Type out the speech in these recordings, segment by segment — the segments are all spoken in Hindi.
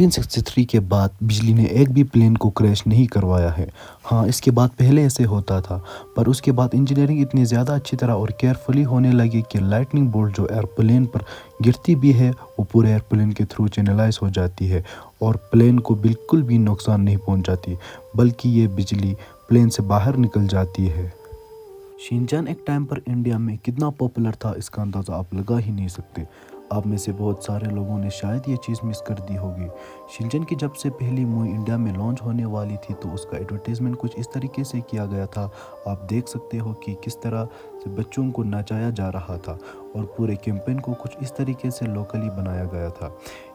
1963 के बाद बिजली ने एक भी प्लेन को क्रैश नहीं करवाया है। हाँ, इसके बाद पहले ऐसे होता था, पर उसके बाद इंजीनियरिंग इतनी ज़्यादा अच्छी तरह और केयरफुली होने लगी कि लाइटनिंग बोल्ट जो एयरप्लेन पर गिरती भी है वो पूरे एयरप्लेन के थ्रू चैनलाइज हो जाती है और प्लेन को बिल्कुल भी नुकसान नहीं पहुंचाती, बल्कि ये बिजली प्लेन से बाहर निकल जाती है। शिनचैन एक टाइम पर इंडिया में कितना पॉपुलर था इसका अंदाज़ा आप लगा ही नहीं सकते। आप में से बहुत सारे लोगों ने शायद ये चीज़ मिस कर दी होगी। शिनचैन की जब से पहली मूवी इंडिया में लॉन्च होने वाली थी तो उसका एडवर्टाइजमेंट कुछ इस तरीके से किया गया था। आप देख सकते हो कि किस तरह से बच्चों को नचाया जा रहा था और पूरे कैंपेन को कुछ इस तरीके से लोकली बनाया गया था।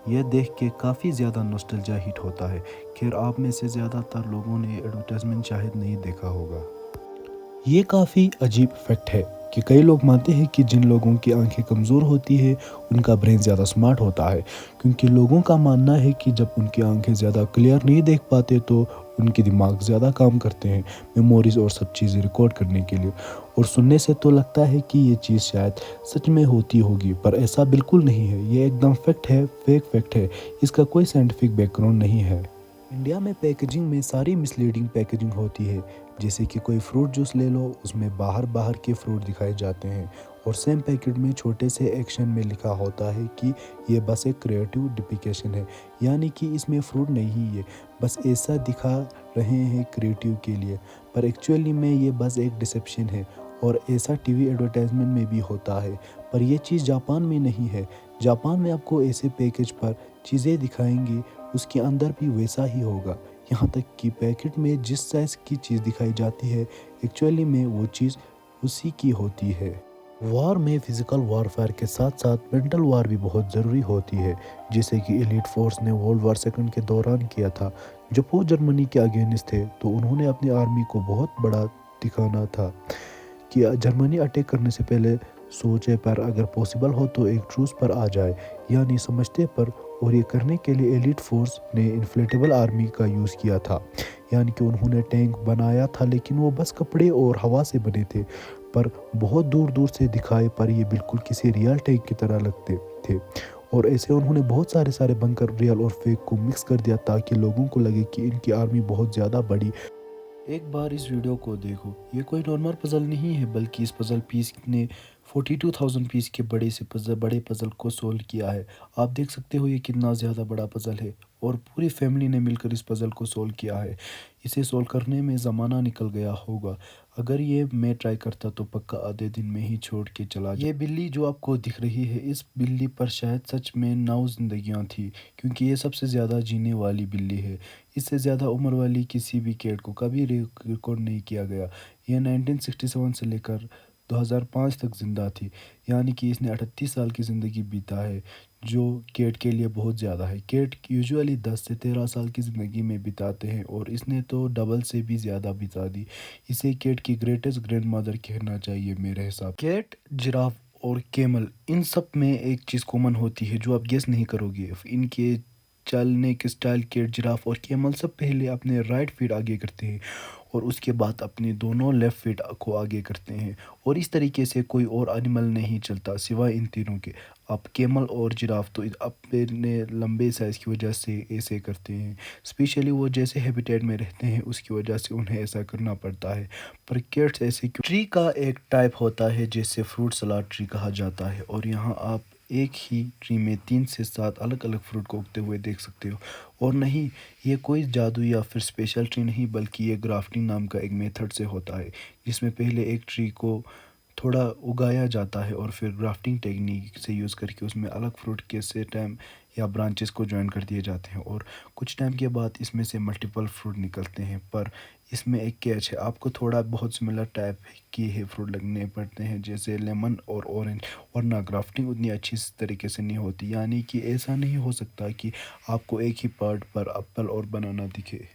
यह देख के काफ़ी ज़्यादा नॉस्टैल्जिया हिट होता है। खैर, आप में से ज़्यादातर लोगों ने एडवर्टाइजमेंट शायद नहीं देखा होगा। ये काफ़ी अजीब फैक्ट है कि कई लोग मानते हैं कि जिन लोगों की आंखें कमज़ोर होती है उनका ब्रेन ज़्यादा स्मार्ट होता है, क्योंकि लोगों का मानना है कि जब उनकी आंखें ज़्यादा क्लियर नहीं देख पाते तो उनके दिमाग ज़्यादा काम करते हैं मेमोरीज और सब चीज़ें रिकॉर्ड करने के लिए। और सुनने से तो लगता है कि ये चीज़ शायद सच में होती होगी, पर ऐसा बिल्कुल नहीं है। ये एकदम फैक्ट है, फेक फैक्ट है। इसका कोई साइंटिफिक बैकग्राउंड नहीं है। इंडिया में पैकेजिंग में सारी मिसलीडिंग पैकेजिंग होती है। जैसे कि कोई फ्रूट जूस ले लो, उसमें बाहर बाहर के फ्रूट दिखाए जाते हैं और सेम पैकेट में छोटे से एक्शन में लिखा होता है कि ये बस एक क्रिएटिव डिपिकेशन है, यानी कि इसमें फ्रूट नहीं है, बस ऐसा दिखा रहे हैं क्रिएटिव के लिए, पर एक्चुअली में ये बस एक डिसेप्शन है। और ऐसा टीवी एडवर्टाइजमेंट में भी होता है, पर यह चीज़ जापान में नहीं है। जापान में आपको ऐसे पैकेज पर चीज़ें दिखाएंगे, उसके अंदर भी वैसा ही होगा। यहाँ तक कि पैकेट में जिस साइज़ की चीज़ दिखाई जाती है एक्चुअली में वो चीज़ उसी की होती है। वॉर में फिजिकल वॉरफेयर के साथ साथ मेंटल वॉर भी बहुत ज़रूरी होती है, जैसे कि एलीट फोर्स ने वर्ल्ड वॉर सेकंड के दौरान किया था। जब वो जर्मनी के अगेंस्ट थे तो उन्होंने अपनी आर्मी को बहुत बड़ा दिखाना था कि जर्मनी अटैक करने से पहले सोचे पर अगर पॉसिबल हो तो एक ट्रूस पर आ जाए, यानी समझते पर। और ये करने के लिए एलिट फोर्स ने इन्फ्लेटेबल आर्मी का यूज़ किया था, यानी कि उन्होंने टैंक बनाया था लेकिन वो बस कपड़े और हवा से बने थे, पर बहुत दूर दूर से दिखाए पर ये बिल्कुल किसी रियल टैंक की तरह लगते थे। और ऐसे उन्होंने बहुत सारे बंकर रियल और फेक को मिक्स कर दिया ताकि लोगों को लगे कि इनकी आर्मी बहुत ज़्यादा बड़ी। एक बार इस वीडियो को देखो, ये कोई नॉर्मल पजल नहीं है, बल्कि इस पजल पीस ने 42,000 पीस के बड़े पजल को सोल्व किया है। आप देख सकते हो ये कितना ज़्यादा बड़ा पजल है और पूरी फैमिली ने मिलकर इस पजल को सोल्व किया है। इसे सोल्व करने में ज़माना निकल गया होगा। अगर ये मैं ट्राई करता तो पक्का आधे दिन में ही छोड़ के चला ये बिल्ली जो आपको दिख रही है, इस बिल्ली पर शायद सच में 9 जिंदगियां थी, क्योंकि ये सबसे ज़्यादा जीने वाली बिल्ली है। इससे ज़्यादा उम्र वाली किसी भी कैट को कभी रिकॉर्ड नहीं किया गया। यह 1967 से लेकर 2005 तक ज़िंदा थी, यानी कि इसने 38 साल की ज़िंदगी बीता है, जो कैट के लिए बहुत ज़्यादा है। कैट यूजुअली 10 से 13 साल की ज़िंदगी में बिताते हैं और इसने तो डबल से भी ज़्यादा बिता दी। इसे कैट की ग्रेटेस्ट ग्रैंड मदर कहना चाहिए मेरे हिसाब। कैट, जिराफ और कैमल, इन सब में एक चीज़ कॉमन होती है जो आप गेस नहीं करोगे। इनके चलने के स्टाइल, कैट, जिराफ और कैमल सब पहले अपने राइट फीट आगे करते हैं और उसके बाद अपने दोनों लेफ्ट फीट को आगे करते हैं, और इस तरीके से कोई और एनिमल नहीं चलता सिवाय इन तीनों के। अब कैमल और जिराफ तो अपने लंबे साइज़ की वजह से ऐसे करते हैं, स्पेशली वो जैसे हैबिटेट में रहते हैं उसकी वजह से उन्हें ऐसा करना पड़ता है। पर कैट्स ऐसे क्यों? ट्री का एक टाइप होता है जिसे फ्रूट सलाद ट्री कहा जाता है, और यहाँ आप एक ही ट्री में 3 से 7 अलग अलग फ्रूट को उगते हुए देख सकते हो। और नहीं, ये कोई जादू या फिर स्पेशल ट्री नहीं, बल्कि ये ग्राफ्टिंग नाम का एक मेथड से होता है, जिसमें पहले एक ट्री को थोड़ा उगाया जाता है और फिर ग्राफ्टिंग टेक्निक से यूज़ करके उसमें अलग फ्रूट के स्टेम या ब्रांचेस को जॉइन कर दिए जाते हैं, और कुछ टाइम के बाद इसमें से मल्टीपल फ्रूट निकलते हैं। पर इसमें एक कैच है, आपको थोड़ा बहुत सिमिलर टाइप के ही फ्रूट लगने पड़ते हैं, जैसे लेमन और ऑरेंज, वरना ग्राफ्टिंग उतनी अच्छी तरीके से नहीं होती। यानी कि ऐसा नहीं हो सकता कि आपको एक ही पार्ट पर एप्पल और बनाना दिखे।